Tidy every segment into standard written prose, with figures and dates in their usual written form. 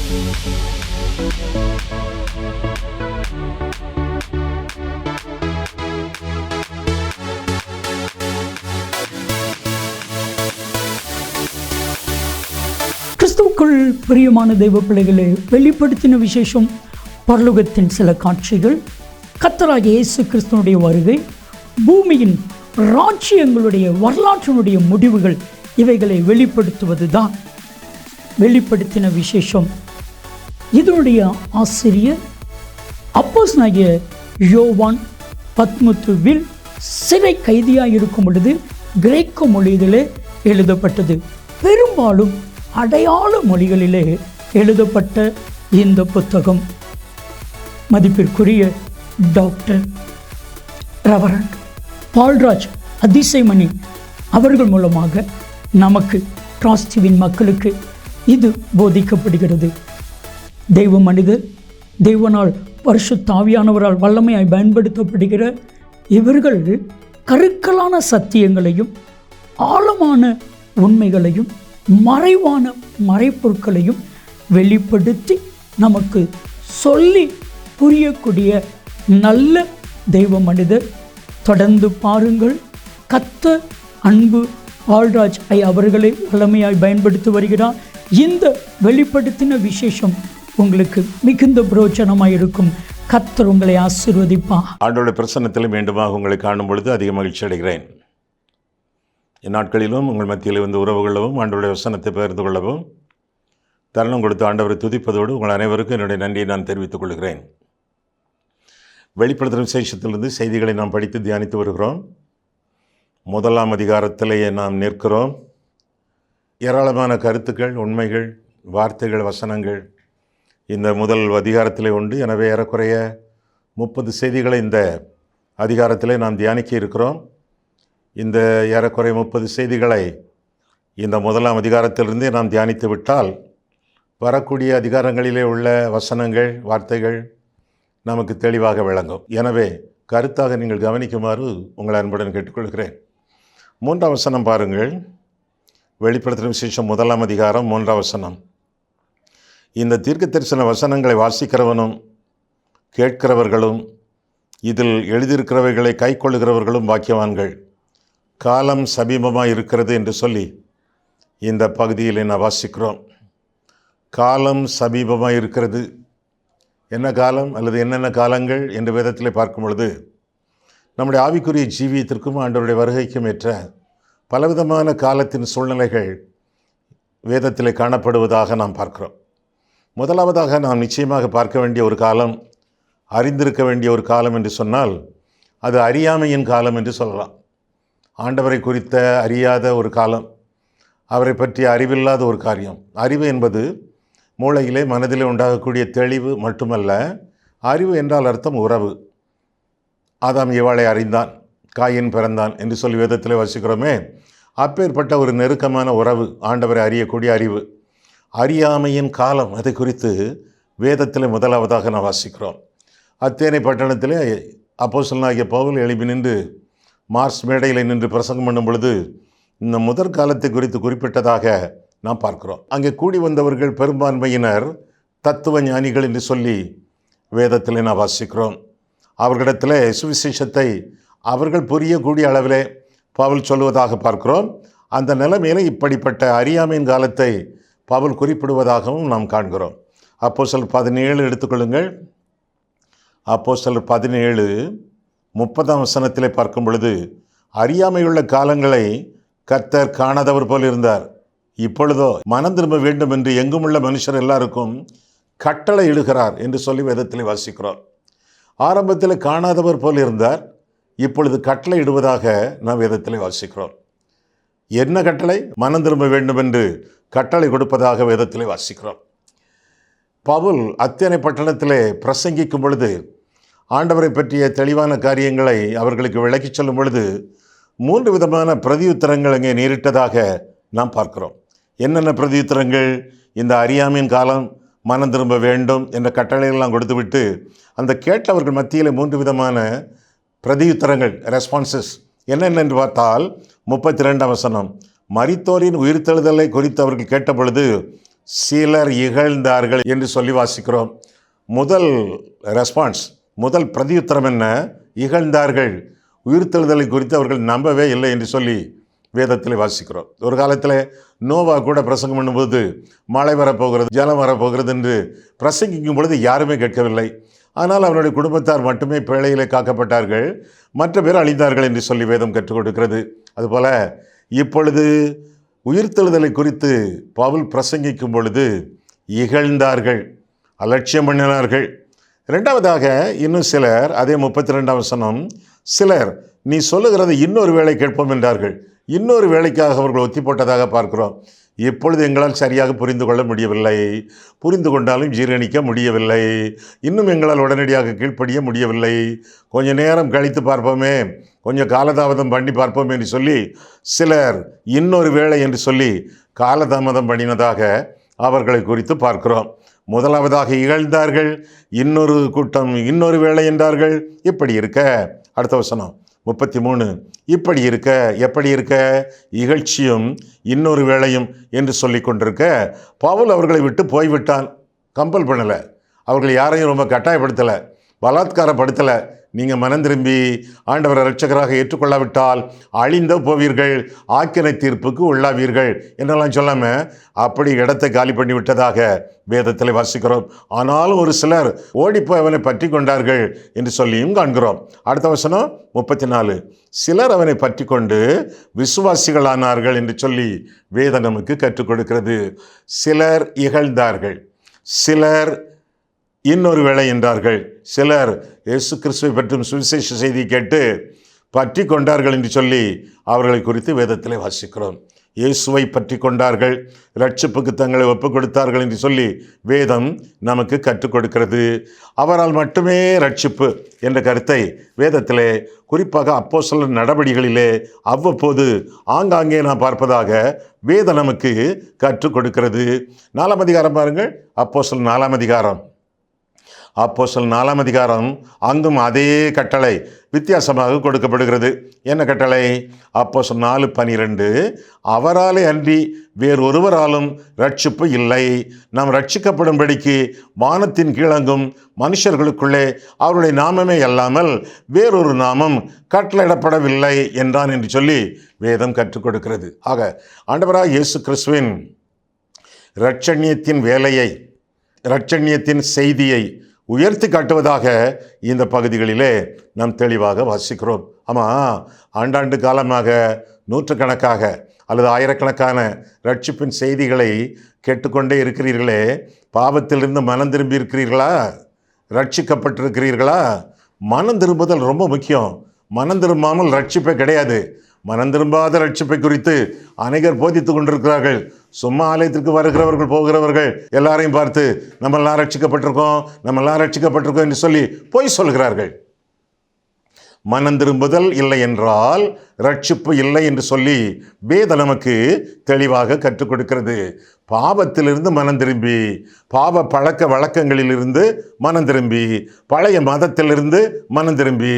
கிறிஸ்துவுக்குள் பிரியமான தெய்வ பிள்ளைகளை வெளிப்படுத்தின விசேஷம் பரலோகத்தின் சில காட்சிகள், கர்த்தராகிய இயேசு கிறிஸ்துவனுடைய வருகை, பூமியின் ராஜ்யங்களுடைய வரலாற்றினுடைய முடிவுகள், இவைகளை வெளிப்படுத்துவது தான் வெளிப்படுத்தின விசேஷம். இதனுடைய ஆசிரியர் அப்போஸ்தலனாகிய யோவான் பத்மத்துவில் சிறை கைதியாக இருக்கும் பொழுது கிரேக்க மொழியிலே எழுதப்பட்டது. பெரும்பாலும் அடையாள மொழிகளிலே எழுதப்பட்ட இந்த புத்தகம் மதிப்பிற்குரிய டாக்டர் ரெவரண்ட் பால்ராஜ் அதிசயமணி அவர்கள் மூலமாக நமக்கு டிராஸ்டிவின் மக்களுக்கு இது போதிக்கப்படுகிறது. தெய்வ மனிதர், தெய்வனால் பரிசுத்த ஆவியானவரால் வல்லமையாய் பயன்படுத்தப்படுகிற இவர்கள் கருக்கலான சத்தியங்களையும் ஆழமான உண்மைகளையும் மறைவான மறைப்பொருட்களையும் வெளிப்படுத்தி நமக்கு சொல்லி புரியக்கூடிய நல்ல தெய்வ மனிதர். தொடர்ந்து பாருங்கள். கர்த்தர் அன்பு பால்ராஜ் அவர்களை வல்லமையாய் பயன்படுத்தி வருகிறார். இந்த வெளிப்படுத்தின விசேஷம் உங்களுக்கு மிகுந்த பிரயோஜனமாக இருக்கும். கர்த்தர் உங்களை ஆசீர்வதிப்பார். ஆண்டவருடைய பிரசன்னத்தில் மீண்டுமாக உங்களை காணும் பொழுது அதிக மகிழ்ச்சி அடைகிறேன். இந்நாட்களிலும் உங்கள் மத்தியில் வந்து உறவு கொள்ளவும், ஆண்டவருடைய வசனத்தை பகிர்ந்து கொள்ளவும் தருணம் கொடுத்து ஆண்டவரை துதிப்பதோடு உங்கள் அனைவருக்கும் என்னுடைய நன்றியை நான் தெரிவித்துக் கொள்கிறேன். வெளிப்படுத்தும் விசேஷத்திலிருந்து செய்திகளை நாம் படித்து தியானித்து வருகிறோம். 1ஆம் அதிகாரத்திலேயே நாம் நிற்கிறோம். ஏராளமான கருத்துக்கள், உண்மைகள், வார்த்தைகள், வசனங்கள் இந்த முதல் அதிகாரத்திலே உண்டு. எனவே ஏறக்குறைய 30 செய்திகளை இந்த அதிகாரத்திலே நாம் தியானிக்க இருக்கிறோம். இந்த ஏறக்குறைய 30 செய்திகளை இந்த 1ஆம் அதிகாரத்திலிருந்தே நாம் தியானித்து விட்டால் வரக்கூடிய அதிகாரங்களிலே உள்ள வசனங்கள், வார்த்தைகள் நமக்கு தெளிவாக விளங்கும். எனவே கருத்தாக நீங்கள் கவனிக்குமாறு உங்களை அன்புடன் கேட்டுக்கொள்கிறேன். 3ஆம் வசனம் பாருங்கள். வெளிப்படுத்தின விசேஷம் 1ஆம் அதிகாரம் 3ஆம் வசனம். இந்த தீர்க்க தரிசன வசனங்களை வாசிக்கிறவனும் கேட்கிறவர்களும் இதில் எழுதியிருக்கிறவைகளை கை கொள்ளுகிறவர்களும் பாக்கியவான்கள், காலம் சமீபமாக இருக்கிறது என்று சொல்லி இந்த பகுதியில் என்ன வாசிக்கிறோம். காலம் சமீபமாக இருக்கிறது. என்ன காலம் அல்லது என்னென்ன காலங்கள் என்று வேதத்திலே பார்க்கும் பொழுது நம்முடைய ஆவிக்குரிய ஜீவியத்திற்கும் ஆண்டவருடைய வருகைக்கும் ஏற்ற பலவிதமான காலத்தின் சூழ்நிலைகள் வேதத்திலே காணப்படுவதாக நாம் பார்க்கிறோம். முதலாவதாக நாம் நிச்சயமாக பார்க்க வேண்டிய ஒரு காலம், அறிந்திருக்க வேண்டிய ஒரு காலம் என்று சொன்னால் அது அறியாமையின் காலம் என்று சொல்லலாம். ஆண்டவரை குறித்த அறியாத ஒரு காலம், அவரை பற்றி அறிவில்லாத ஒரு காரியம். அறிவு என்பது மூளையிலே மனதிலே உண்டாகக்கூடிய தெளிவு மட்டுமல்ல. அறிவு என்றால் அர்த்தம் உறவு. ஆதாம் ஏவாளை அறிந்தான், காயின் பிறந்தான் என்று சொல்லி வேதத்திலே வாசிக்கிறோமே. அப்பேற்பட்ட ஒரு நெருக்கமான உறவு, ஆண்டவரை அறியக்கூடிய அறிவு. அறியாமையின் காலம், அதை குறித்து வேதத்தில் முதலாவதாக நாம் வாசிக்கிறோம். அத்தேனை பட்டணத்திலே அப்போஸ்தலனாகிய பவுல் எழுப்பி நின்று மார்ஸ் மேடையில் நின்று பிரசங்கம் பண்ணும் பொழுது இந்த முதற் காலத்தை குறித்து குறிப்பிட்டதாக நாம் பார்க்கிறோம். அங்கே கூடி வந்தவர்கள் பெரும்பான்மையினர் தத்துவ ஞானிகள் என்று சொல்லி வேதத்தில் நாம் வாசிக்கிறோம். அவர்களிடத்தில் சுவிசேஷத்தை அவர்கள் புரியக்கூடிய அளவிலே பவுல் சொல்லுவதாக பார்க்கிறோம். அந்த நிலைமையில இப்படிப்பட்ட அறியாமையின் காலத்தை பவுல் குறிப்பிடுவதாகவும் நாம் காண்கிறோம். அப்போஸ்தலர் 17 எடுத்துக்கொள்ளுங்கள். அப்போஸ்தலர் 17 30ஆம் வசனத்திலே பார்க்கும் பொழுது, அறியாமையுள்ள காலங்களை கர்த்தர் காணாதவர் போல் இருந்தார், இப்பொழுதோ மனம் திரும்ப வேண்டும் என்று எங்குமுள்ள மனுஷர் எல்லாருக்கும் கட்டளை இடுகிறார் என்று சொல்லி வேதத்திலே வாசிக்கிறோம். ஆரம்பத்தில் காணாதவர் போல் இருந்தார், இப்பொழுது கட்டளை இடுவதாக நாம் வேதத்திலே வாசிக்கிறோம். என்ன கட்டளை? மனம் திரும்ப வேண்டும் என்று கட்டளை கொடுப்பதாக வேதத்திலே வாசிக்கிறோம். பவுல் அத்தேனை பட்டணத்திலே பிரசங்கிக்கும் பொழுது ஆண்டவரை பற்றிய தெளிவான காரியங்களை அவர்களுக்கு விளக்கிச் சொல்லும் பொழுது 3 விதமான பிரதியுத்தரங்கள் அங்கே நேரிட்டதாக நாம் பார்க்கிறோம். என்னென்ன பிரதியுத்தரங்கள்? இந்த அறியாமையின் காலம், மனம் திரும்ப வேண்டும் என்ற கட்டளையெல்லாம் கொடுத்துவிட்டு அந்த கேட்டவர்கள் மத்தியில் 3 விதமான பிரதியுத்தரங்கள், ரெஸ்பான்சஸ் என்னென்ன என்று பார்த்தால் 32ஆம் வசனம், மரித்தோரின் உயிர்த்தெழுதலை குறித்து அவர்கள் கேட்ட பொழுது சிலர் இகழ்ந்தார்கள் என்று சொல்லி வாசிக்கிறோம். முதல் ரெஸ்பான்ஸ், முதல் பிரதியுத்தரம் என்ன? இகழ்ந்தார்கள். உயிர்த்தெழுதலை குறித்து அவர்கள் நம்பவே இல்லை என்று சொல்லி வேதத்தில் வாசிக்கிறோம். ஒரு காலத்தில் நோவா கூட பிரசங்கம் பண்ணும்போது மழை வரப்போகிறது, ஜலம் வரப்போகிறது என்று பிரசங்கிக்கும் பொழுது யாருமே கேட்கவில்லை. ஆனால் அவருடைய குடும்பத்தார் மட்டுமே பேழையிலே காக்கப்பட்டார்கள், மற்ற பேர் அழிந்தார்கள் என்று சொல்லி வேதம் கற்றுக் கொடுக்கிறது. அதுபோல் இப்பொழுது உயிர்த்தெழுதலை குறித்து பவுல் பிரசங்கிக்கும் பொழுது இகழ்ந்தார்கள், அலட்சியம் பண்ணினார்கள். இரண்டாவதாக இன்னும் சிலர், அதே 32ஆம் வசனம், சிலர் நீ சொல்லுகிறதை இன்னொரு வேளை கேட்போம் என்றார்கள். இன்னொரு வேளைக்காக அவர்கள் ஒத்தி போட்டதாக பார்க்கிறோம். இப்பொழுது எங்களால் சரியாக புரிந்து கொள்ள முடியவில்லை, புரிந்து கொண்டாலும் ஜீரணிக்க முடியவில்லை, இன்னும் எங்களால் உடனடியாக கீழ்ப்படிய முடியவில்லை, கொஞ்ச நேரம் கழித்து பார்ப்போமே, கொஞ்சம் காலதாமதம் பண்ணி பார்ப்போம் என்று சொல்லி சிலர் இன்னொரு வேளை என்று சொல்லி காலதாமதம் பண்ணினதாக அவர்களை குறித்து பார்க்கிறோம். முதலாவதாக இகழ்ந்தார்கள், இன்னொரு கூட்டம் இன்னொரு வேளை என்றார்கள். இப்படி இருக்க, அடுத்த வசனம் 33, இப்படி இருக்க, எப்படி இருக்க? இகழ்ச்சியும் இன்னொரு வேளையும் என்று சொல்லி கொண்டிருக்க பவுல் அவர்களை விட்டு போய்விட்டான். கம்பல் பண்ணலை, அவர்கள் யாரையும் ரொம்ப கட்டாயப்படுத்தலை, பலாத்காரப்படுத்தலை. நீங்கள் மனம் திரும்பி ஆண்டவரை இரட்சகராக ஏற்றுக்கொள்ளாவிட்டால் அழிந்த போவீர்கள், ஆக்கினை தீர்ப்புக்கு உள்ளாவீர்கள் என்றெல்லாம் சொல்லாமல் அப்படி இடத்தை காலி பண்ணி விட்டதாக வேதத்தில் வாசிக்கிறோம். ஆனாலும் ஒரு சிலர் ஓடிப்போய் அவனை பற்றி கொண்டார்கள் என்று சொல்லியும் காண்கிறோம். அடுத்த வசனம் 34, சிலர் அவனை பற்றி கொண்டு விசுவாசிகளானார்கள் என்று சொல்லி வேதம் நமக்கு கற்றுக் கொடுக்கிறது. சிலர் இகழ்ந்தார்கள், சிலர் இன்னொரு வேளை என்றார்கள், சிலர் இயேசு கிறிஸ்துவை பற்றும் சுவிசேஷ செய்தி கேட்டு பற்றி கொண்டார்கள் என்று சொல்லி அவர்களை குறித்து வேதத்திலே வாசிக்கிறோம். இயேசுவை பற்றி கொண்டார்கள், இரட்சிப்புக்கு தங்களை ஒப்புக் கொடுத்தார்கள் என்று சொல்லி வேதம் நமக்கு கற்றுக் கொடுக்கிறது. அவரால் மட்டுமே இரட்சிப்பு என்ற கருத்தை வேதத்திலே குறிப்பாக அப்போஸ்தலர் நடபடிகளிலே அவ்வப்போது ஆங்காங்கே நாம் பார்ப்பதாக வேதம் நமக்கு கற்றுக் கொடுக்கிறது. 4ஆம் அதிகாரம் பாருங்கள், அப்போஸ்தலர் 4ஆம் அதிகாரம். அப்போஸ்தலர் 4ஆம் அதிகாரம், அங்கும் அதே கட்டளை வித்தியாசமாக கொடுக்கப்படுகிறது. என்ன கட்டளை? அப்போஸ்தலர் 4:12, அவராலே அன்றி வேறொருவராலும் ரட்சிப்பு இல்லை, நாம் ரட்சிக்கப்படும்படிக்கு வானத்தின் கீழங்கும் மனுஷர்களுக்குள்ளே அவருடைய நாமமே அல்லாமல் வேறொரு நாமம் கட்டளையிடப்படவில்லை என்றான் என்று சொல்லி வேதம் கற்றுக் கொடுக்கிறது. ஆக ஆண்டவராக இயேசு கிறிஸ்துவின் இரட்சணியத்தின் வேலையை, இரட்சணியத்தின் செய்தியை உயர்த்தி காட்டுவதாக இந்த பகுதிகளிலே நாம் தெளிவாக வாசிக்கிறோம். ஆமாம், ஆண்டாண்டு காலமாக நூற்றுக்கணக்காக அல்லது ஆயிரக்கணக்கான ரட்சிப்பின் செய்திகளை கேட்டுக்கொண்டே இருக்கிறீர்களே, பாவத்திலிருந்து மனம் திரும்பி இருக்கிறீர்களா? ரட்சிக்கப்பட்டிருக்கிறீர்களா? மனம் திரும்புதல் ரொம்ப முக்கியம். மனம் திரும்பாமல் ரட்சிப்பே கிடையாது. மனம் திரும்பாத ரட்சிப்பை குறித்து அநேகர் போதித்து கொண்டிருக்கிறார்கள். சும்மா ஆலயத்திற்கு வருகிறவர்கள் போகிறவர்கள் எல்லாரையும் பார்த்து நம்மெல்லாம் ரட்சிக்கப்பட்டிருக்கோம் என்று சொல்லி பொய் சொல்கிறார்கள். மனம் திரும்புதல் இல்லை என்றால் ரட்சிப்பு இல்லை என்று சொல்லி வேதம் நமக்கு தெளிவாக கற்றுக் கொடுக்கிறது. பாவத்திலிருந்து மனம் திரும்பி, பாவ பழக்க வழக்கங்களிலிருந்து மனம் திரும்பி, பழைய மதத்திலிருந்து மனம் திரும்பி,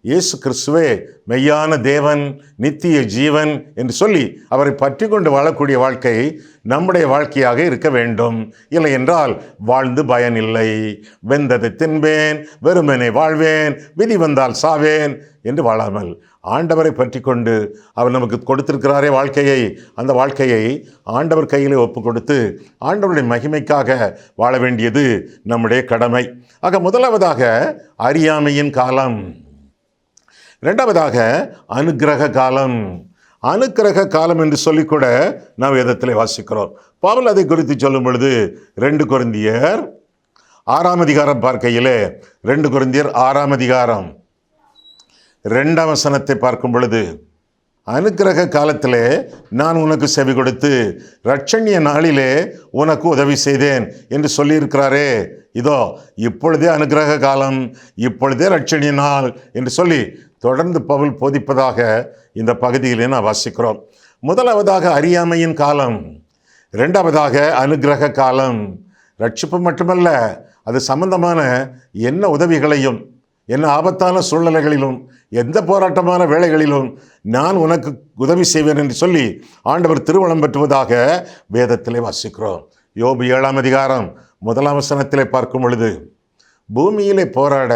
இயேசு கிறிஸ்துவே மெய்யான தேவன், நித்திய ஜீவன் என்று சொல்லி அவரை பற்றி கொண்டு வாழக்கூடிய வாழ்க்கை நம்முடைய வாழ்க்கையாக இருக்க வேண்டும். இல்லை என்றால் வாழ்ந்து பயனில்லை. வெந்ததை தின்பேன், வெறுமனே வாழ்வேன், விதி வந்தால் சாவேன் என்று வாழாமல் ஆண்டவரை பற்றி கொண்டு அவர் நமக்கு கொடுத்திருக்கிறாரே வாழ்க்கையை, அந்த வாழ்க்கையை ஆண்டவர் கையிலே ஒப்பு கொடுத்து ஆண்டவருடைய மகிமைக்காக வாழ வேண்டியது நம்முடைய கடமை. ஆக முதலாவதாக அறியாமையின் காலம், இரண்டாவதாக அனுக்கிரக காலம். அனுக்கிரக காலம் என்று சொல்லிக்கூட நாம் வேதத்திலே வாசிக்கிறோம். பவுல் அதை குறித்து சொல்லும் பொழுது 2 கொரிந்தியர் 6ஆம் அதிகாரம் பார்க்கையிலே, 2 கொரிந்தியர் 6ஆம் அதிகாரம் 2ஆம் வசனத்தை பார்க்கும் பொழுது, அனுக்கிரக காலத்திலே நான் உனக்கு செவி கொடுத்து இரட்சணிய நாளிலே உனக்கு உதவி செய்தேன் என்று சொல்லியிருக்கிறாரே, இதோ இப்பொழுதே அனுக்கிரக காலம், இப்பொழுதே இரட்சணிய நாள் என்று சொல்லி தொடர்ந்து பவுல் போதிப்பதாக இந்த பகுதியிலே நான் வாசிக்கிறோம். முதலாவதாக அறியாமையின் காலம், இரண்டாவதாக அனுக்கிரக காலம். ரட்சிப்பு மட்டுமல்ல, அது சம்பந்தமான என்ன உதவிகளையும், என்ன ஆபத்தான சூழ்நிலைகளிலும், எந்த போராட்டமான வேளைகளிலும் நான் உனக்கு உதவி செய்வேன் என்று சொல்லி ஆண்டவர் திருவளம் பெற்றுவதாக வேதத்திலே வாசிக்கிறோம். யோபு 7ஆம் அதிகாரம் 1ஆம் வசனத்திலே பார்க்கும் பொழுது, பூமியிலே போராட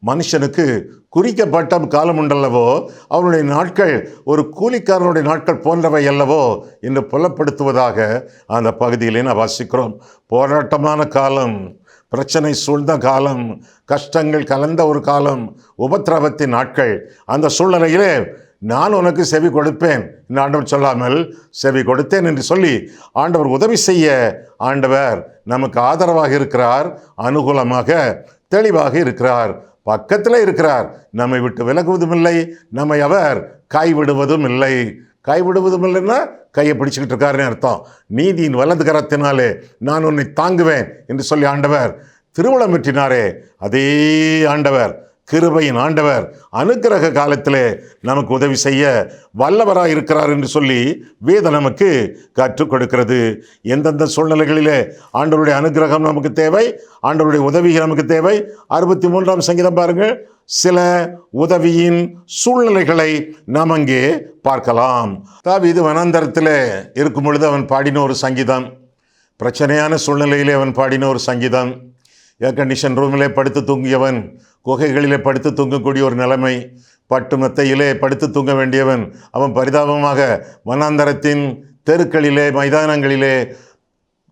மனுஷனுக்கு குறிக்கப்பட்ட காலம் உண்டல்லவோ, அவனுடைய நாட்கள் ஒரு கூலிக்காரனுடைய நாட்கள் போன்றவை அல்லவோ என்று புலப்படுத்துவதாக அந்த பகுதியிலே நான் வாசிக்கிறோம். போராட்டமான காலம், பிரச்சனை சூழ்ந்த காலம், கஷ்டங்கள் கலந்த ஒரு காலம், உபத்திரவத்தின் நாட்கள். அந்த சூழ்நிலையிலே நான் உனக்கு செவி கொடுப்பேன் என்று ஆண்டவர் சொல்லாமல் செவி கொடுத்தேன் என்று சொல்லி ஆண்டவர் உதவி செய்ய ஆண்டவர் நமக்கு ஆதரவாக இருக்கிறார், அனுகூலமாக தெளிவாக இருக்கிறார், பக்கத்தில் இருக்கிறார். நம்மை விட்டு விலகுவதும் இல்லை, நம்மை அவர் கைவிடுவதும் இல்லை. கைவிடுவதும் இல்லைன்னா கையை பிடிச்சிக்கிட்டு இருக்காருன்னு அர்த்தம். நீதியின் வலது கரத்தினாலே நான் உன்னை தாங்குவேன் என்று சொல்லி ஆண்டவர் திருவுளம் பெற்றினாரே, அதே ஆண்டவர், கிருபையின் ஆண்டவர், அனுக்கிரக காலத்திலே நமக்கு உதவி செய்ய வல்லவராக இருக்கிறார் என்று சொல்லி வேதம் நமக்கு கற்றுக் கொடுக்கிறது. எந்தெந்த சூழ்நிலைகளிலே ஆண்டவருடைய அனுக்கிரகம் நமக்கு தேவை, ஆண்டவருடைய உதவி நமக்கு தேவை. 63ஆம் சங்கீதம் பாருங்கள். சில உதவியின் சூழ்நிலைகளை நாம் அங்கே பார்க்கலாம். தாவீது வனாந்தரத்திலே இருக்கும் பொழுது அவன் பாடின ஒரு சங்கீதம், பிரச்சனையான சூழ்நிலையிலே அவன் பாடின ஒரு சங்கீதம். ஏர் கண்டிஷன் ரூமிலே படுத்து தூங்கியவன் குகைகளிலே படுத்து தூங்கக்கூடிய ஒரு நிலைமை, பட்டு மெத்தையிலே படுத்து தூங்க வேண்டியவன் அவன் பரிதாபமாக வனாந்தரத்தின் தெருக்களிலே, மைதானங்களிலே,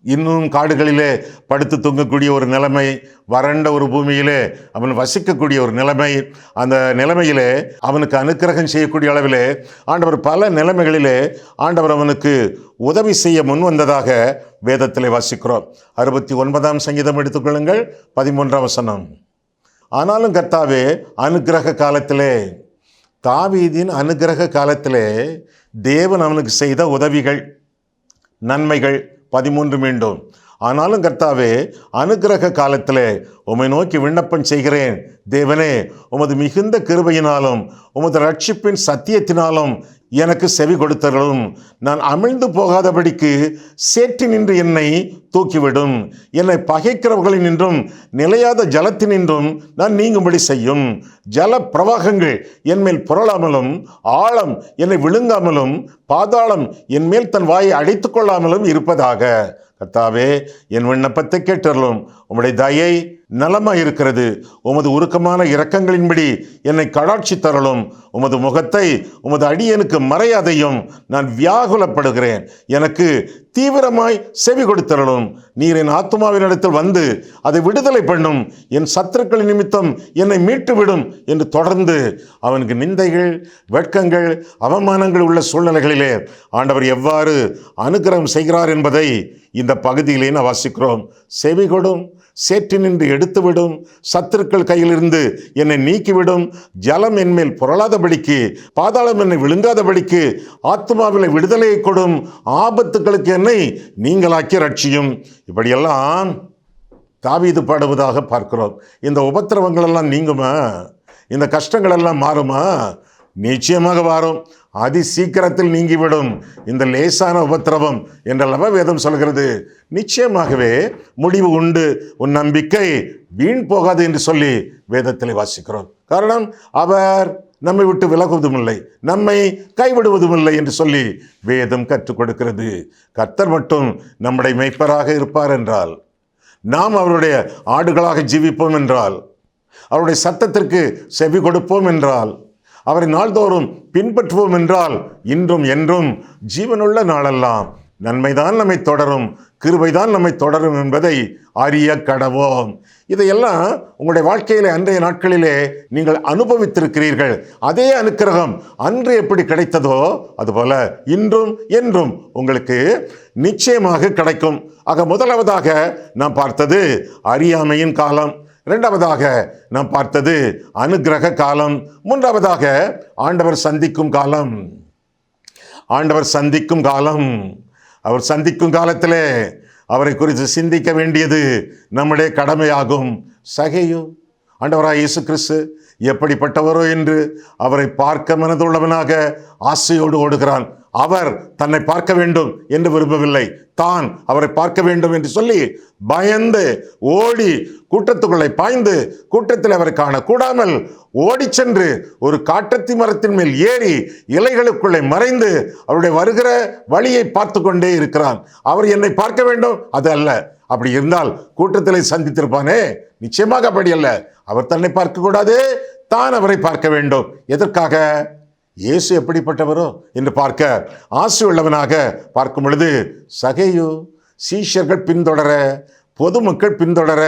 இன்னும் காடுகளிலே படுத்து தூங்கக்கூடிய ஒரு நிலைமை, வறண்ட ஒரு பூமியிலே அவன் வசிக்கக்கூடிய ஒரு நிலைமை. அந்த நிலைமையிலே அவனுக்கு அனுக்கிரகம் செய்யக்கூடிய அளவிலே ஆண்டவர் பல நிலைமைகளிலே ஆண்டவர் அவனுக்கு உதவி செய்ய முன் வந்ததாக வேதத்திலே வாசிக்கிறோம். 69ஆம் சங்கீதம் எடுத்துக்கொள்ளுங்கள், 13ஆம் வசனம். ஆனாலும் கர்த்தாவே, அனுக்கிரக காலத்திலே, தாவீதின் அனுக்கிரக காலத்திலே தேவன் அவனுக்கு செய்த உதவிகள், நன்மைகள். 13 மீண்டும். ஆனாலும் கர்த்தாவே, அனுக்கிரக காலத்திலே உம்மை நோக்கி விண்ணப்பம் செய்கிறேன். தேவனே, உமது மிகுந்த கிருபையினாலும் உமது ரட்சிப்பின் சத்தியத்தினாலும் எனக்கு செவி கொடுத்தருளும். நான் அமிழ்ந்து போகாதபடிக்கு சேற்றி நின்று என்னை தூக்கிவிடும். என்னை பகைக்கிறவர்களினின்றும் நிலையாத ஜலத்தினின்றும் நான் நீங்கும்படி செய்யும். ஜல பிரவாகங்கள் என்மேல் புரளாமலும் ஆழம் என்னை விழுங்காமலும் பாதாளம் என்மேல் தன் வாயை அடைத்துக் கொள்ளாமலும் இருப்பதாக. கர்த்தாவே, என் விண்ணப்பத்தை கேட்டருளும். உம்முடைய தயை நலமாயிருக்கிறது. உமது உருக்கமான இரக்கங்களின்படி என்னை கடாட்சி தரலும். உமது முகத்தை உமது அடியனுக்கு மறையாதையும். நான் வியாகுலப்படுகிறேன். எனக்கு தீவிரமாய் செவி கொடுத்தரலும். நீர் என் ஆத்துமாவினிடத்தில் வந்து அதை விடுதலை பண்ணும். என் சத்துருக்களின் நிமித்தம் என்னை மீட்டு விடும் என்று தொடர்ந்து அவனுக்கு நிந்தைகள், வெட்கங்கள், அவமானங்கள் உள்ள சூழ்நிலைகளிலே ஆண்டவர் எவ்வாறு அனுக்கிரகம் செய்கிறார் என்பதை இந்த பகுதியிலே நான் வாசிக்கிறோம். செவி கொடும், சேற்றி நின்று எடுத்துவிடும், சத்துருக்கள் கையிலிருந்து என்னை நீக்கிவிடும், ஜலம் என்மேல் புரளாதபடிக்கு, பாதாளம் என்னை விழுங்காதபடிக்கு, ஆத்மாவிலே விடுதலையை கொடும், ஆபத்துக்களுக்கு என்னை நீங்களாக்கி ரட்சியும். இப்படியெல்லாம் தாவீது பாடுவதாக பார்க்கிறோம். இந்த உபத்திரவங்கள் எல்லாம் நீங்குமா? இந்த கஷ்டங்கள் எல்லாம் மாறுமா? நிச்சயமாக வாரும். அதி சீக்கிரத்தில் நீங்கிவிடும் இந்த லேசான உபத்திரவம் என்றல்லவா வேதம் சொல்கிறது. நிச்சயமாகவே முடிவு உண்டு, உன் நம்பிக்கை வீண் போகாது என்று சொல்லி வேதத்தில் வாசிக்கிறோம். காரணம், அவர் நம்மை விட்டு விலகுவதும் இல்லை, நம்மை கைவிடுவதும் இல்லை என்று சொல்லி வேதம் கற்றுக் கொடுக்கிறது. கர்த்தர் மட்டும் நம்முடைய மெய்ப்பராக இருப்பார் என்றால், நாம் அவருடைய ஆடுகளாக ஜீவிப்போம் என்றால், அவருடைய சத்தத்திற்கு செவி கொடுப்போம் என்றால், அவரை நாள்தோறும் பின்பற்றுவோம் என்றால், இன்றும் என்றும் ஜீவனுள்ள நாளெல்லாம் நன்மைதான் நம்மை தொடரும், கிருபைதான் நம்மை தொடரும் என்பதை அறிய கடவோம். இதையெல்லாம் உங்களுடைய வாழ்க்கையிலே அன்றைய நாட்களிலே நீங்கள் அனுபவித்திருக்கிறீர்கள். அதே அனுக்கிரகம் அன்று எப்படி கிடைத்ததோ அதுபோல இன்றும் என்றும் உங்களுக்கு நிச்சயமாக கிடைக்கும். ஆக முதலாவதாக நாம் பார்த்தது அறியாமையின் காலம், இரண்டாவதாக நாம் பார்த்தது அனுக்கிரக காலம், மூன்றாவதாக ஆண்டவர் சந்திக்கும் காலம். ஆண்டவர் சந்திக்கும் காலம். அவர் சந்திக்கும் காலத்திலே அவரை குறித்து சிந்திக்க வேண்டியது நம்முடைய கடமையாகும். சகேயு ஆண்டவராய் இயேசு கிறிஸ்து எப்படிப்பட்டவரோ என்று அவரை பார்க்க மனதுள்ளவனாக ஆசையோடு ஓடுகிறான். அவர் தன்னை பார்க்க வேண்டும் என்று விரும்பவில்லை, தான் அவரை பார்க்க வேண்டும் என்று சொல்லி பயந்து ஓடி கூட்டத்துக்குள்ளே பாய்ந்து கூட்டத்தில் அவரை காணக்கூடாமல் ஓடி சென்று ஒரு காட்டத்தி மரத்தின் மேல் ஏறி இலைகளுக்குள்ளே மறைந்து அவருடைய வருகிற வழியை பார்த்து கொண்டே இருக்கிறான். அவர் என்னை பார்க்க வேண்டும் அது அல்ல. அப்படி இருந்தால் கூட்டத்திலே சந்தித்திருப்பானே? நிச்சயமாக அப்படி அல்ல. அவர் தன்னை பார்க்க கூடாது, தான் அவரை பார்க்க வேண்டும். எதற்காக? இயேசு எப்படிப்பட்டவரோ என்று பார்க்க ஆசையுள்ளவனாக பார்க்கும் பொழுது சகேயு சீஷர்கள் பின்தொடர, பொதுமக்கள் பின்தொடர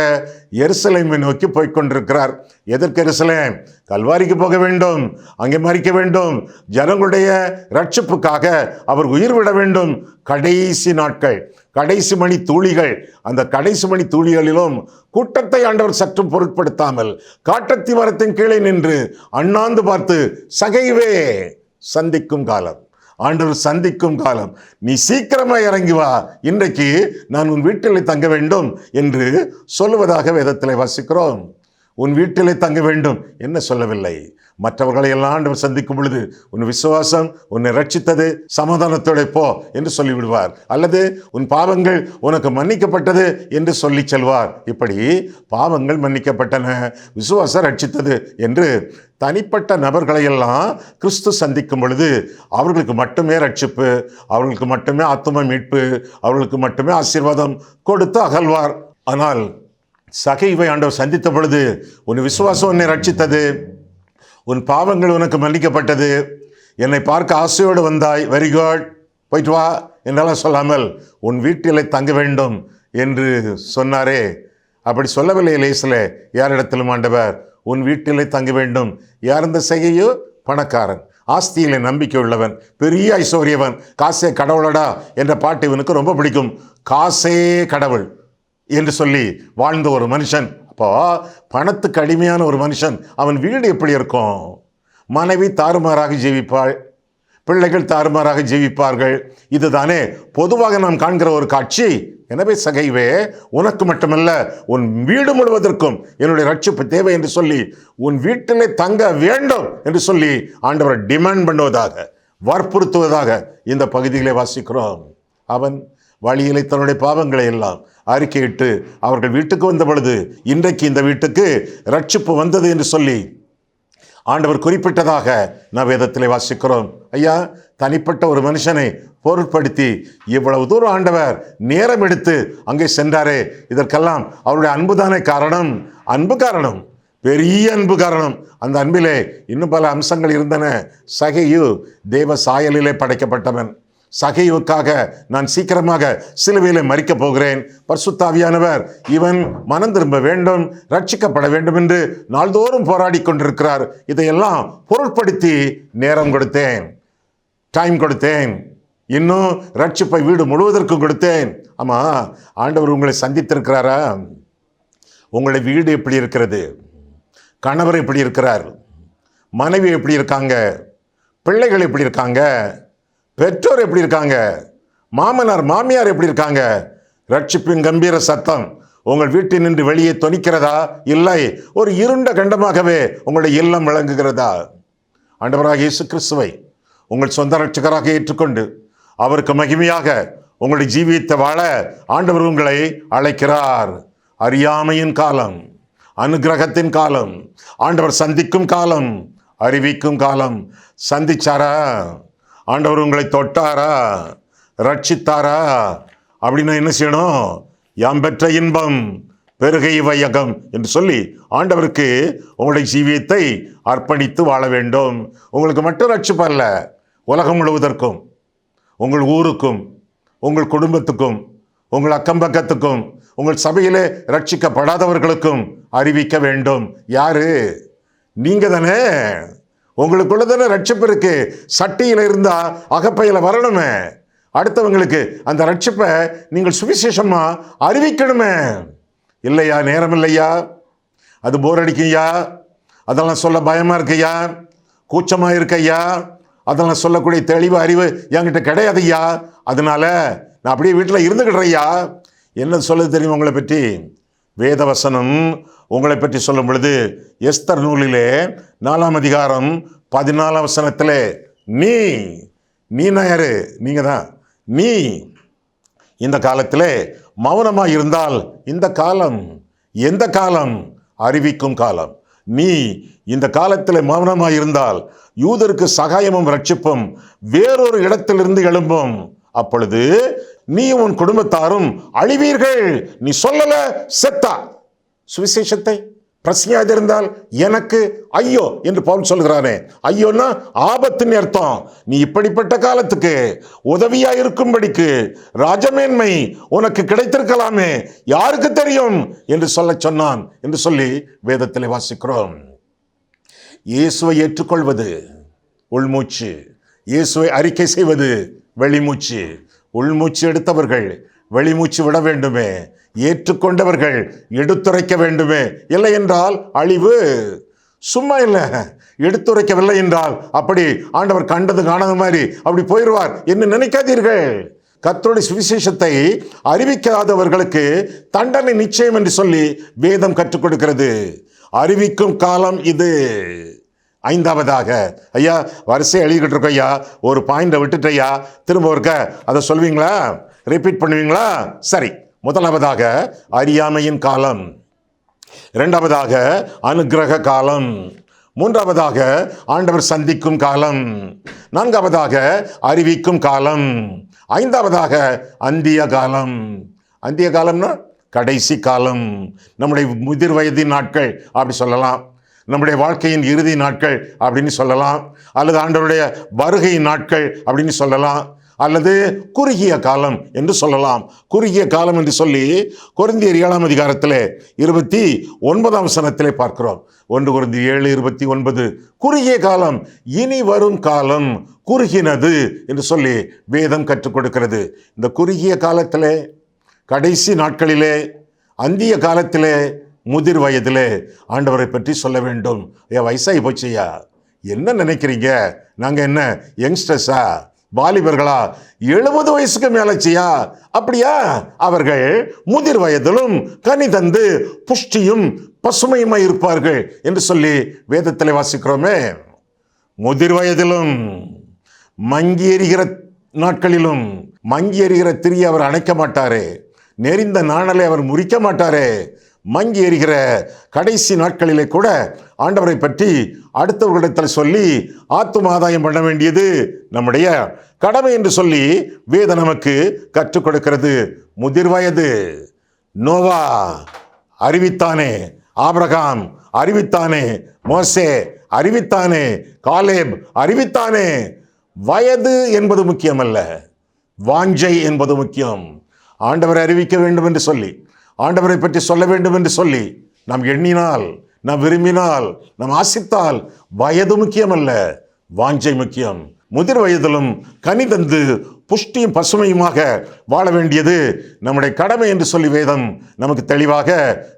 எருசலேமை நோக்கி போய்கொண்டிருக்கிறார். எதற்கு எருசலேம்? கல்வாரிக்கு போக வேண்டும், அங்கே மரிக்க வேண்டும், ஜனங்களுடைய ரட்சிப்புக்காக அவர் உயிர் விட வேண்டும். கடைசி நாட்கள், கடைசி மணி தூளிகள். அந்த கடைசி மணி தூளிகளிலும் கூட்டத்தை ஆண்டவர் சற்றும் பொருட்படுத்தாமல் காட்டத்தி மரத்தின் கீழே நின்று அண்ணாந்து பார்த்து, சகைவே சந்திக்கும் காலம், ஆண்டவர் சந்திக்கும் காலம், நீ சீக்கிரமா இறங்கி வா, இன்றைக்கு நான் உன் வீட்டிலே தங்க வேண்டும் என்று சொல்லுவதாக வேதத்திலே வாசிக்கிறோம். உன் வீட்டிலே தங்க வேண்டும் என்ன சொல்லவில்லை. மற்றவர்களை எல்லாம் ஆண்டவர் சந்திக்கும் பொழுது உன் விசுவாசம் உன்னை ரட்சித்தது, சமாதானத்தோட போ என்று சொல்லிவிடுவார். அல்லது உன் பாவங்கள் உனக்கு மன்னிக்கப்பட்டது என்று சொல்லி செல்வார். இப்படி பாவங்கள் மன்னிக்கப்பட்டன, விசுவாசம் ரட்சித்தது என்று தனிப்பட்ட நபர்களையெல்லாம் கிறிஸ்து சந்திக்கும் பொழுது அவர்களுக்கு மட்டுமே ரட்சிப்பு, அவர்களுக்கு மட்டுமே ஆத்தும மீட்பு, அவர்களுக்கு மட்டுமே ஆசீர்வாதம் கொடுத்து அகழ்வார். ஆனால் சகைவை ஆண்டவர் சந்தித்த பொழுது உன் விசுவாசம் உன்னை ரட்சித்தது, உன் பாவங்கள் உனக்கு மன்னிக்கப்பட்டது, என்னை பார்க்க ஆசையோடு வந்தாய், வெரி குட், போயிட்டு வா என்றெல்லாம் சொல்லாமல் உன் வீட்டிலே தங்க வேண்டும் என்று சொன்னாரே. அப்படி சொல்லவில்லை லேசில் யாரிடத்திலும் ஆண்டவர் உன் வீட்டிலே தங்க வேண்டும். யார் இந்த செய்கையோ? பணக்காரன், ஆஸ்தியிலே நம்பிக்கை உள்ளவன், பெரிய ஐஸ்வர்யவன், காசே கடவுளடா என்ற பாட்டு இவனுக்கு ரொம்ப பிடிக்கும். காசே கடவுள் என்று சொல்லி வாழ்ந்த ஒரு மனுஷன். அப்போ பணத்துக்கு அடிமையான ஒரு மனுஷன், அவன் வீடு எப்படி இருக்கும்? மனைவி தாறுமாறாக ஜீவிப்பாள், பிள்ளைகள் தாறுமாறாக ஜீவிப்பார்கள். இதுதானே பொதுவாக நாம் காண்கிற ஒரு காட்சி. எனவே சகைவே, உனக்கு மட்டுமல்ல உன் வீடு முழுவதற்கும் என்னுடைய ரட்சிப்பு தேவை என்று சொல்லி உன் வீட்டிலே தங்க வேண்டும் என்று சொல்லி ஆண்டவரை டிமாண்ட் பண்ணுவதாக, வற்புறுத்துவதாக இந்த பகுதியிலே வாசிக்கிறோம். அவன் வழியிலே தன்னுடைய பாவங்களை எல்லாம் அறிக்கையிட்டு அவர்கள் வீட்டுக்கு வந்த பொழுது இன்றைக்கு இந்த வீட்டுக்கு ரட்சிப்பு வந்தது என்று சொல்லி ஆண்டவர் குறிப்பிட்டதாக நான் வேதத்திலே வாசிக்கிறோம். ஐயா, தனிப்பட்ட ஒரு மனுஷனை பொருட்படுத்தி இவ்வளவு தூரம் ஆண்டவர் நேரம் எடுத்து அங்கே சென்றாரே, இதற்கெல்லாம் அவருடைய அன்புதானே காரணம். அன்பு காரணம், பெரிய அன்பு காரணம். அந்த அன்பிலே இன்னும் பல அம்சங்கள் இருந்தன. சகையு தேவ சாயலிலே படைக்கப்பட்டவன். சகையுக்காக நான் சீக்கிரமாக சிலுவையிலே மரிக்கப் போகிறேன், பரிசுத்த ஆவியானவர் இவன் மனம் திரும்ப வேண்டும், ரட்சிக்கப்பட வேண்டும் என்று நாள்தோறும் போராடி கொண்டிருக்கிறார். இதையெல்லாம் பொருட்படுத்தி நேரம் கொடுத்தேன், டைம் கொடுத்தேன், இன்னும் ரட்சிப்பை வீடு முழுவதற்கும் கொடுத்தேன். ஆமா, ஆண்டவர் உங்களை சந்தித்திருக்கிறாரா? உங்களுடைய வீடு எப்படி இருக்கிறது? கணவர் எப்படி இருக்கிறார்? மனைவி எப்படி இருக்காங்க? பிள்ளைகள் எப்படி இருக்காங்க? பெற்றோர் எப்படி இருக்காங்க? மாமனார் மாமியார் எப்படி இருக்காங்க? ரட்சிப்பின் கம்பீர சத்தம் உங்கள் வீட்டில் நின்று வெளியே தொனிக்கிறதா? இல்லை, ஒரு இருண்ட கண்டமாகவே உங்களுடைய இல்லம் விளங்குகிறதா? ஆண்டவராக இயேசு கிறிஸ்துவை உங்கள் சொந்த ரட்சகராக ஏற்றுக்கொண்டு அவருக்கு மகிமையாக உங்களுடைய ஜீவியத்தை வாழ ஆண்டவர் உங்களை அழைக்கிறார். அறியாமையின் காலம், அனுகிரகத்தின் காலம், ஆண்டவர் சந்திக்கும் காலம், அறிவிக்கும் காலம். சந்திச்சாரா? ஆண்டவர் உங்களை தொட்டாரா? ரட்சித்தாரா? அப்படின்னா என்ன செய்யணும்? யாம் பெற்ற இன்பம் பெருகை வையகம் என்று சொல்லி ஆண்டவருக்கு உங்களுடைய ஜீவியத்தை அர்ப்பணித்து வாழ வேண்டும். உங்களுக்கு மட்டும் ரட்சிப்பு அல்ல, உலகம் முழுவதற்கும், உங்கள் ஊருக்கும், உங்கள் குடும்பத்துக்கும், உங்கள் அக்கம்பக்கத்துக்கும், உங்கள் சபையிலே ரட்சிக்கப்படாதவர்களுக்கும் அறிவிக்க வேண்டும். யாரு? நீங்க தானே. உங்களுக்குள்ள தானே ரட்சிப்பு இருக்கு. சட்டியில் இருந்தா அகப்பையில வரணுமே. அடுத்தவங்களுக்கு அந்த ரட்சிப்பை நீங்கள் சுவிசேஷமா அறிவிக்கணுமே. இல்லையா? நேரம் இல்லையா? அது போர் அடிக்கையா? அதெல்லாம் சொல்ல பயமா இருக்கையா? கூச்சமா இருக்கையா? அதெல்லாம் சொல்லக்கூடிய தெளிவு அறிவு என்கிட்ட கிடையாதுய்யா, அதனால நான் அப்படியே வீட்டில் இருந்துக்கிடுறையா. என்ன சொல்லுது தெரியுமா உங்களை பற்றி? வேதவசனம் உங்களை பற்றி சொல்லும் பொழுது எஸ்தர் நூலிலே 4ஆம் அதிகாரம் 14ஆம் வசனத்திலே நீனா யாரு? நீங்கள் தான். நீ இந்த காலத்திலே மௌனமாக இருந்தால் இந்த காலம் எந்த காலம்? அறிவிக்கும் காலம். நீ இந்த காலத்தில் மௌனமாக இருந்தால் யூதருக்கு சகாயமும் ரட்சிப்பும் வேறொரு இடத்திலிருந்து எழும்பும். அப்பொழுது நீ உன் குடும்பத்தாரும் அழிவீர்கள். நீ சொல்லல, செத்தா. சுவிசேஷத்தை பிரசங்கியாதிருந்தால் எனக்கு ஐயோ என்று பவுல் சொல்கிறானே. ஐயோன்னா ஆபத்துன்னு அர்த்தம். நீ இப்படிப்பட்ட காலத்துக்கு உதவியா இருக்கும்படிக்கு ராஜமேன்மை உனக்கு கிடைத்திருக்கலாமே, யாருக்கு தெரியும் என்று சொல்ல சொன்னான் என்று சொல்லி வேதத்தில் வாசிக்கிறோம். இயேசுவை ஏற்றுக்கொள்வது உள்மூச்சு, இயேசுவை அறிக்கை செய்வது வெளிமூச்சு. உள்மூச்சு எடுத்தவர்கள் வெளிமூச்சு விட வேண்டுமே, ஏற்றுக்கொண்டவர்கள் எடுத்துரைக்க வேண்டுமே. இல்லை என்றால் அழிவு. சும்மா இல்லை, எடுத்துரைக்கவில்லை என்றால் அப்படி ஆண்டவர் கண்டது காணாத மாதிரி அப்படி போயிடுவார் என்று நினைக்காதீர்கள். கர்த்தருடைய சுவிசேஷத்தை அறிவிக்காதவர்களுக்கு தண்டனை நிச்சயம் என்று சொல்லி வேதம் கற்றுக் கொடுக்கிறது. அறிவிக்கும் காலம் இது. ஐந்தாவதாக, ஐயா வரிசை எழுதிக்கிட்டு இருக்கோம் ஐயா, ஒரு பாயிண்டை விட்டுட்டு ஐயா திரும்ப ஒருக்க அதை சொல்வீங்களா, ரிப்பீட் பண்ணுவீங்களா? சரி. முதலாவதாக அறியாமையின் காலம், இரண்டாவதாக அனுக்கிரக காலம், மூன்றாவதாக ஆண்டவர் சந்திக்கும் காலம், நான்காவதாக அறிவிக்கும் காலம், ஐந்தாவதாக அந்திய காலம். அந்திய காலம்னா கடைசி காலம். நம்முடைய முதிர் வயதின் நாட்கள் அப்படி சொல்லலாம், நம்முடைய வாழ்க்கையின் இறுதி நாட்கள் அப்படின்னு சொல்லலாம், அல்லது ஆண்டவருடைய வருகை நாட்கள் அப்படின்னு சொல்லலாம், அல்லது குறுகிய காலம் என்று சொல்லலாம். குறுகிய காலம் என்று சொல்லி கொரிந்தியர் 7ஆம் அதிகாரத்திலே 29ஆம் வசனத்திலே பார்க்கிறோம். 1 கொரிந்தியர் 7:29 குறுகிய காலம், இனி வரும் காலம் குறுகினது என்று சொல்லி வேதம் கற்றுக் கொடுக்கிறது. இந்த குறுகிய காலத்திலே, கடைசி நாட்களிலே, அந்திய காலத்திலே, முதிர் வயதிலே ஆண்டவரை பற்றி சொல்ல வேண்டும். ஏன் வயசாகி போச்சியா, என்ன நினைக்கிறீங்க? நாங்கள் என்ன யங்ஸ்டர்ஸா, வாலிபர்களா? 70 வயசுக்கு மேலச்சியா? அப்படியா? அவர்கள் முதிர் வயதிலும் கனி தந்து புஷ்டியும் பசுமையுமாய் இருப்பார்கள் என்று சொல்லி வேதத்தில் வாசிக்கிறோமே. முதிர் வயதிலும் மங்கி எறிகிற நாட்களிலும், மங்கி எறிகிற திரியை அவர் அணைக்க மாட்டாரே, நெறிந்த நாணலை அவர் முறிக்க மாட்டாரே. மங்கி எறிகிற கடைசி நாட்களிலே கூட ஆண்டவரை பற்றி அடுத்தவர்களிடத்தில் சொல்லி ஆத்துமாதாயம் பண்ண வேண்டியது நம்முடைய கடமை என்று சொல்லி வேதம் நமக்கு கற்றுக் கொடுக்கிறது. முதிர் வயது நோவா அறிவித்தானே, ஆபிரகாம் அறிவித்தானே, மோசே அறிவித்தானே, காலேப் அறிவித்தானே. வயது என்பது முக்கியமல்ல, வாஞ்சை என்பது முக்கியம். ஆண்டவரை அறிவிக்க வேண்டும் என்று சொல்லி, ஆண்டவரை பற்றி சொல்ல வேண்டும் என்று சொல்லி நாம் எண்ணினால், நாம் விரும்பினால், நாம் ஆசித்தால் வயது முக்கியமல்ல, வாஞ்சை முக்கியம். முதிர் வயதிலும் கனி தந்து புஷ்டியும் பசுமையுமாக வாழ வேண்டியது நம்முடைய கடமை என்று சொல்லி வேதம் நமக்கு தெளிவாக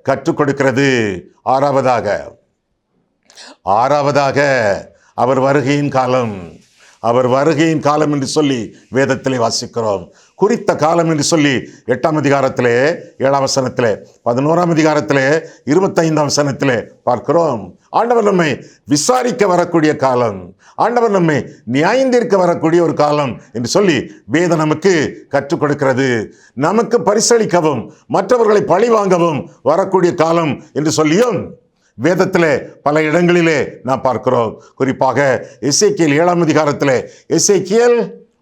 கற்றுக் கொடுக்கிறது. ஆறாவதாக அவர் வருகையின் காலம். அவர் வருகையின் காலம் என்று சொல்லி வேதத்திலே வாசிக்கிறோம். குறித்த காலம் என்று சொல்லி 8ஆம் அதிகாரத்திலே 7ஆம் வசனத்திலே, 11ஆம் அதிகாரத்திலே 25ஆம் வசனத்திலே பார்க்கிறோம். ஆண்டவர் நம்மை விசாரிக்க வரக்கூடிய காலம், ஆண்டவர் நம்மை நியாயந்தீர்க்க வரக்கூடிய ஒரு காலம் என்று சொல்லி வேதம் நமக்கு கற்றுக் கொடுக்கிறது. நமக்கு பரிசளிக்கவும் மற்றவர்களை பழி வாங்கவும் வரக்கூடிய காலம் என்று சொல்லியும் வேதத்திலே பல இடங்களிலே நாம் பார்க்கிறோம். குறிப்பாக எசேக்கியேல் 7ஆம் அதிகாரத்திலே, எசேக்கியேல்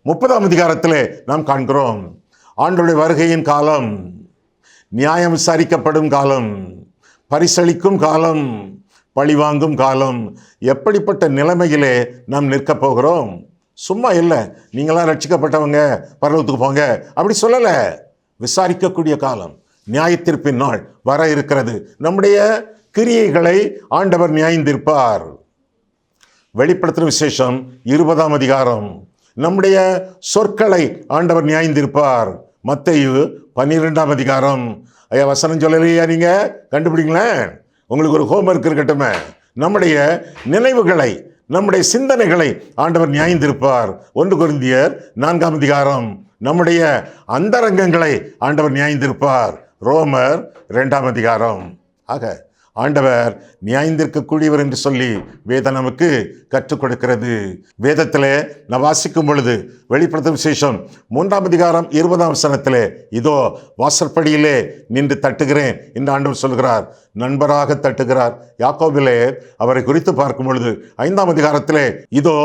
30ஆம் அதிகாரத்திலே நாம் காண்கிறோம். ஆண்டவருடைய வருகையின் காலம், நியாயம் விசாரிக்கப்படும் காலம், பரிசளிக்கும் காலம், பழிவாங்கும் காலம். எப்படிப்பட்ட நிலைமையிலே நாம் நிற்கப் போகிறோம்? சும்மா இல்லை, நீங்களாம் ரட்சிக்கப்பட்டவங்க பரலோகத்துக்கு போங்க அப்படி சொல்லலை. விசாரிக்கக்கூடிய காலம், நியாயத்தீர்ப்பின் நாள் வர இருக்கிறது. நம்முடைய கிரியைகளை ஆண்டவர் நியாயந்தீர்ப்பார். வெளிப்படுத்தின விசேஷம் 20ஆம் அதிகாரம், நம்முடைய சொற்களை ஆண்டவர் நியாயந்தீர்ப்பார். மத்தேயு 12ஆம் அதிகாரம். ஐயா வசனம் சொல்லலையா? நீங்க கண்டுபிடிங்களேன், உங்களுக்கு ஒரு ஹோம்வொர்க் இருக்கட்டுமே. நம்முடைய நினைவுகளை, நம்முடைய சிந்தனைகளை ஆண்டவர் நியாயந்தீர்ப்பார். 1 கொரிந்தியர் 4ஆம் அதிகாரம். நம்முடைய அந்தரங்கங்களை ஆண்டவர் நியாயந்தீர்ப்பார். ரோமர் 2ஆம் அதிகாரம். ஆக ஆண்டவர் நியாயந்திருக்கக்கூடியவர் என்று சொல்லி வேதம் நமக்கு கற்றுக் கொடுக்கிறது. வேதத்திலே நான் வாசிக்கும் பொழுது வெளிப்படுத்தும் விசேஷம் 3ஆம் அதிகாரம் 20ஆம் வசனத்திலே, இதோ வாசற்படியிலே நின்று தட்டுகிறேன் என்று ஆண்டவர் சொல்கிறார். நண்பராக தட்டுகிறார். யாக்கோபிலே அவரை குறித்து பார்க்கும் பொழுது 5ஆம் அதிகாரத்திலே, இதோ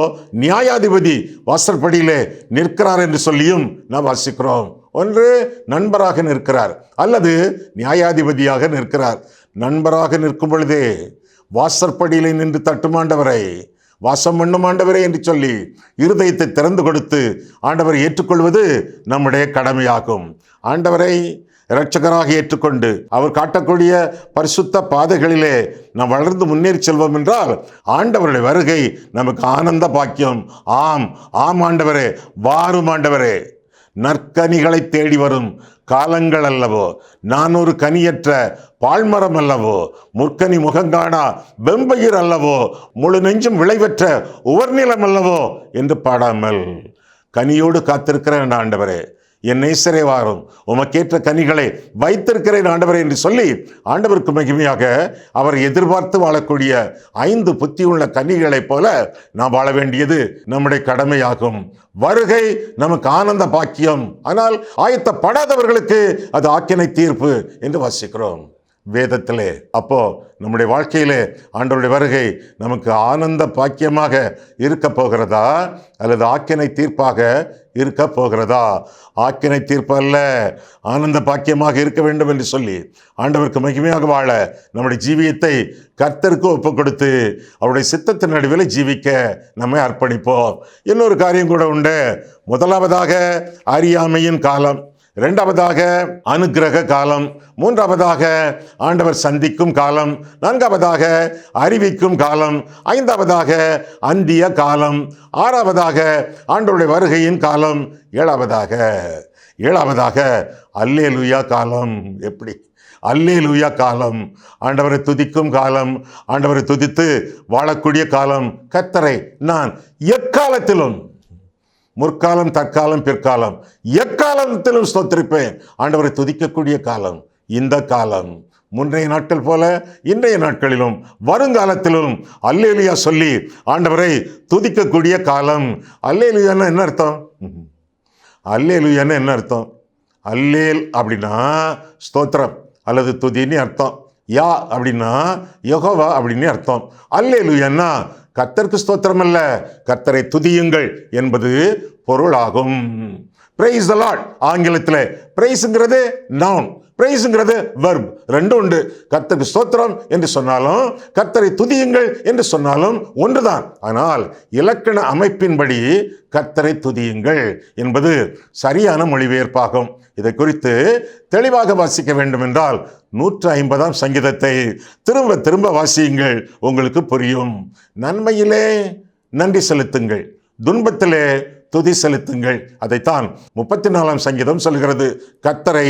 நியாயாதிபதி வாசற்படியிலே நிற்கிறார் என்று சொல்லியும் நாம் வாசிக்கிறோம். ஒன்று நண்பராக நிற்கிறார் அல்லது நியாயாதிபதியாக நிற்கிறார். நண்பராக நிற்கும் பொழுதே வாசற்படியிலே நின்று தட்டுமாண்டவரை, வாசம் பண்ணும் ஆண்டவரே என்று சொல்லி இருதயத்தை திறந்து கொடுத்து ஆண்டவரை ஏற்றுக்கொள்வது நம்முடைய கடமையாகும். ஆண்டவரை இரட்சகராக ஏற்றுக்கொண்டு அவர் காட்டக்கூடிய பரிசுத்த பாதைகளிலே நாம் வளர்ந்து முன்னேறி செல்வோம் என்றால் ஆண்டவருடைய வருகை நமக்கு ஆனந்த பாக்கியம். ஆம் ஆம் ஆண்டவரே, வாரும் ஆண்டவரே. நற்கனிகளை தேடி வரும் காலங்கள் அல்லவோ, நான் ஒரு கனியற்ற பாழ்மரம் அல்லவோ, முற்கனி முகங்காணா வெம்பயிர் அல்லவோ, முழு நெஞ்சும் விளைவற்ற உவர்நிலம் அல்லவோ என்று பாடாமல் கனியோடு காத்திருக்கிறேன் ஆண்டவரே, என் நேசரே வாரும், உமக்கேற்ற கனிகளை வைத்திருக்கிறேன் ஆண்டவரே என்று சொல்லி ஆண்டவருக்கு மகிமையாக அவர் எதிர்பார்த்து வாழக்கூடிய 5 புத்தியுள்ள கனிகளைப் போல நாம் வாழ வேண்டியது நம்முடைய கடமையாகும். வருகை நமக்கு ஆனந்த பாக்கியம், ஆனால் ஆயத்தப்படாதவர்களுக்கு அது ஆக்கினை தீர்ப்பு என்று வாசிக்கிறோம் வேதத்திலே. அப்போ நம்முடைய வாழ்க்கையிலே ஆண்டவருடைய வருகை நமக்கு ஆனந்த பாக்கியமாக இருக்க போகிறதா அல்லது ஆக்கினை தீர்ப்பாக இருக்க போகிறதா? ஆக்கினை தீர்ப்பு அல்ல, ஆனந்த பாக்கியமாக இருக்க வேண்டும் என்று சொல்லி ஆண்டவருக்கு மகிமையாக வாழ நம்முடைய ஜீவியத்தை கர்த்தருக்கு ஒப்பு கொடுத்து அவருடைய சித்தத்தின் நடுவில் ஜீவிக்க நம்மை அர்ப்பணிப்போம். இன்னொரு காரியம் கூட உண்டு. முதலாவதாக அறியாமையின் காலம், 2வதாக அனுக்கிரக காலம், 3வதாக ஆண்டவர் சந்திக்கும் காலம், 4வதாக அறிவிக்கும் காலம், 5வதாக அந்திய காலம், 6வதாக ஆண்டவருடைய வருகையின் காலம், 7வதாக அல்லேலூயா காலம். எப்படி? அல்லேலூயா காலம், ஆண்டவரை துதிக்கும் காலம், ஆண்டவரை துதித்து வாழக்கூடிய காலம். கர்த்தரை நான் எக்காலத்திலும், முற்காலம் தற்காலம் பிற்காலம், எக்காலத்திலும் ஸ்தோத்திரிப்பேன். ஆண்டவரை துதிக்கக்கூடிய காலம் இந்த காலம். முன்றைய நாட்கள் போல இன்றைய நாட்களிலும் வருங்காலத்திலும் அல்லேலூயா சொல்லி ஆண்டவரை துதிக்கக்கூடிய காலம். அல்லேலூயான்னு என்ன அர்த்தம்? அல்லேலூயான்னு என்ன அர்த்தம்? அல்லேல் அப்படின்னா ஸ்தோத்திரம் அல்லது துதின்னு அர்த்தம். யா அப்படின்னா யெகோவா அப்படின்னு அர்த்தம். அல்லேலூயான்னா கர்த்தருக்கு ஸ்தோத்திரம் அல்ல, கர்த்தரை துதியுங்கள் என்பது பொருளாகும். பிரைஸ் தி லார்ட் ஆங்கிலத்தில் பிரைஸ்ங்கிறது நவுன், பிரைஸ்ங்கிறது வெர்ப், ரெண்டும் உண்டு. கர்த்தருக்கு ஸ்தோத்திரம் என்று சொன்னாலும் கர்த்தரை துதியுங்கள் என்று சொன்னாலும் ஒன்றுதான். ஆனால் இலக்கண அமைப்பின்படி கர்த்தரை துதியுங்கள் என்பது சரியான மொழிபெயர்ப்பாகும். இதை குறித்து தெளிவாக வாசிக்க வேண்டும் என்றால் 150ஆம் சங்கீதத்தை திரும்ப திரும்ப வாசியுங்கள், உங்களுக்கு புரியும். நன்மையிலே நன்றி செலுத்துங்கள், துன்பத்திலே துதி செலுத்துங்கள். அதைத்தான் 34ஆம் சங்கீதம் சொல்கிறது. கர்த்தரை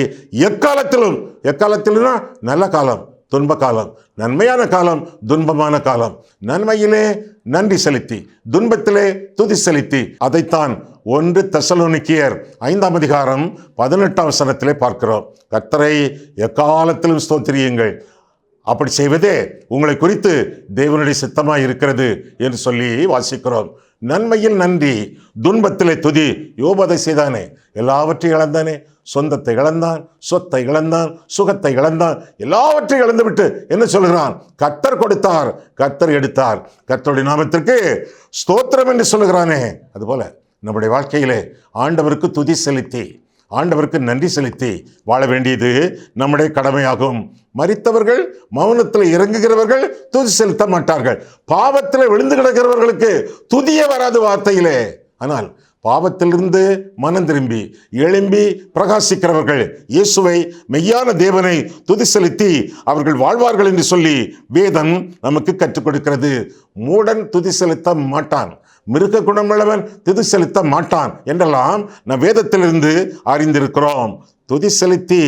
எக்காலத்திலும், எக்காலத்திலும்னா நல்ல காலம், துன்ப காலம், நன்மையான காலம், துன்பமான காலம், நன்மையிலே நன்றி செலுத்தி துன்பத்திலே துதி செலுத்தி. அதைத்தான் 1 தெசலோனிக்கேயர் 5ஆம் அதிகாரம் 18ஆம் வசனத்திலே பார்க்கிறோம். கர்த்தரை எக்காலத்திலும் ஸ்தோத்திரியுங்கள், அப்படி செய்வதே உங்களை குறித்து தேவனுடைய சித்தமாய் இருக்கிறது என்று சொல்லி வாசிக்கிறோம். நன்மையில் நன்றி, துன்பத்திலே துதி. யோபதை செய்தானே, எல்லாவற்றையும் இழந்தானே, சொந்தத்தை இழந்தான், சொத்தை இழந்தான், சுகத்தை இழந்தான், எல்லாவற்றையும் இழந்து விட்டு என்ன சொல்கிறான்? கர்த்தர் கொடுத்தார், கர்த்தர் எடுத்தார், கர்த்தருடைய நாமத்திற்கு ஸ்தோத்திரம் என்று சொல்லுகிறானே. அதுபோல நம்முடைய வாழ்க்கையிலே ஆண்டவருக்கு துதி செலுத்தி, ஆண்டவருக்கு நன்றி செலுத்தி வாழ வேண்டியது நம்முடைய கடமையாகும். மரித்தவர்கள் மௌனத்தில் இறங்குகிறவர்கள் துதி செலுத்த மாட்டார்கள். பாவத்தில் விழுந்து கிடக்கிறவர்களுக்கு துதியே வராது வார்த்தையிலே. ஆனால் பாவத்திலிருந்து மனம் திரும்பி எழும்பி பிரகாசிக்கிறவர்கள் இயேசுவை, மெய்யான தேவனை துதி செலுத்தி அவர்கள் வாழ்வார்கள் என்று சொல்லி வேதம் நமக்கு கற்றுக் கொடுக்கிறது. மூடன் துதி செலுத்த மாட்டான், மிருக குணமுள்ளவன் துதி செலுத்த மாட்டான் என்றெல்லாம் நம் வேதத்திலிருந்து அறிந்திருக்கிறோம். துதி செலுத்தி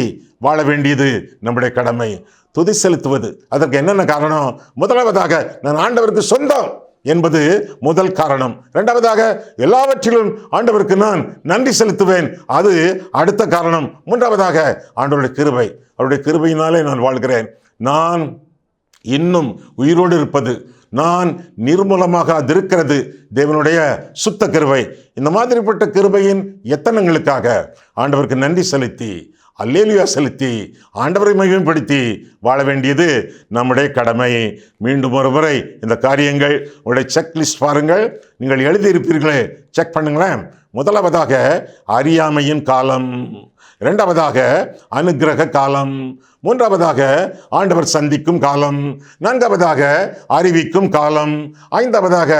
வாழ வேண்டியது நம்முடைய கடமை. துதி செலுத்துவது அதற்கு என்னென்ன காரணம்? முதலாவதாக நான் ஆண்டவருக்கு சொந்தம் என்பது முதல் காரணம். 2வதாக எல்லாவற்றிலும் ஆண்டவருக்கு நான் நன்றி செலுத்துவேன், அது அடுத்த காரணம். 3வதாக ஆண்டவருடைய கிருபை, அவருடைய கிருபையினாலே நான் வாழ்கிறேன். நான் இன்னும் உயிரோடு இருப்பது, நான் நிர்மூலமாக அது இருக்கிறது தேவனுடைய சுத்த கிருபை. இந்த மாதிரிப்பட்ட கிருபையின் எத்தனங்களுக்காக ஆண்டவருக்கு நன்றி செலுத்தி, அல்லேலூயா செலுத்தி, ஆண்டவரை மகிமைப்படுத்தி வாழ வேண்டியது நம்முடைய கடமை. மீண்டும் ஒரு முறை இந்த காரியங்கள் உங்களுடைய செக்லிஸ்ட் பாருங்கள். நீங்கள் எழுதியிருப்பீர்களே, செக் பண்ணுங்களேன். முதலாவதாக அறியாமையின் காலம், இரண்டாவதாக அனுக்கிரக காலம், மூன்றாவதாக ஆண்டவர் சந்திக்கும் காலம், நான்காவதாக அறிவிக்கும் காலம், ஐந்தாவதாக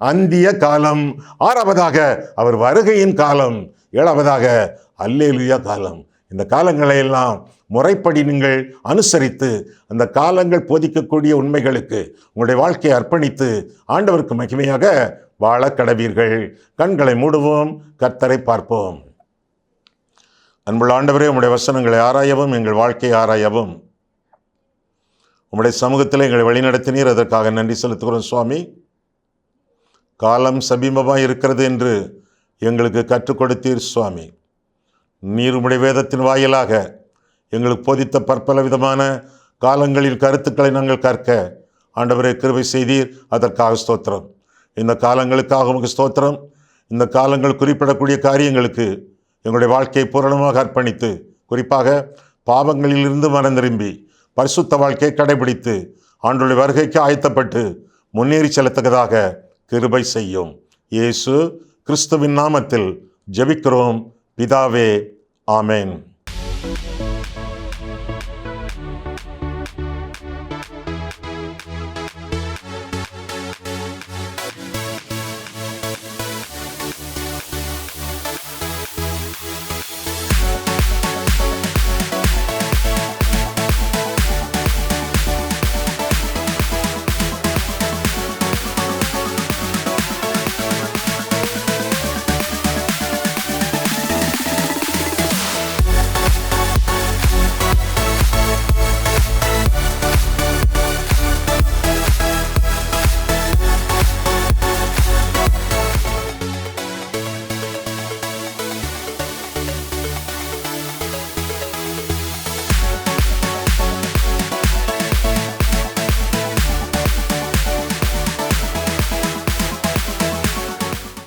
அந்திய காலம், ஆறாவதாக அவர் வருகையின் காலம், ஏழாவதாக அல்லேலூயா காலம். இந்த காலங்களை எல்லாம் முறைப்படி நீங்கள் அனுசரித்து அந்த காலங்கள் போதிக்கக்கூடிய உண்மைகளுக்கு உங்களுடைய வாழ்க்கையை அர்ப்பணித்து ஆண்டவருக்கு மகிமையாக வாழ கடவீர்கள். கண்களை மூடுவோம், கர்த்தரை பார்ப்போம். அன்புள்ள ஆண்டவரே, உம்முடைய வசனங்களை ஆராயவும், எங்கள் வாழ்க்கையை ஆராயவும் உம்முடைய சமூகத்தில் எங்களை வழிநடத்தினீர். அதற்காக நன்றி செலுத்துகிறோம் சுவாமி. காலம் சமீபமாக இருக்கிறது என்று எங்களுக்கு கற்றுக் கொடுத்தீர் சுவாமி. நீர் உம்முடைய வேதத்தின் வாயிலாக எங்களுக்கு போதித்த பற்பல விதமான காலங்களின் கருத்துக்களை நாங்கள் கற்க ஆண்டவரே கிருபை செய்தீர். அதற்காக ஸ்தோத்திரம். இந்த காலங்களுக்காக உமக்கு ஸ்தோத்திரம். இந்த காலங்கள் குறிப்பிடக்கூடிய காரியங்களுக்கு எங்களுடைய வாழ்க்கையை பூரணமாக அர்ப்பணித்து, குறிப்பாக பாவங்களிலிருந்து மனம் திரும்பி பரிசுத்த வாழ்க்கையை கடைபிடித்து ஆண்டவருடைய வருகைக்கு ஆயத்தப்பட்டு முன்னேறி செல்லத்தக்கதாக கிருபை செய்யும். இயேசு கிறிஸ்துவின் நாமத்தில் ஜெபிக்கிறோம் பிதாவே, ஆமேன்.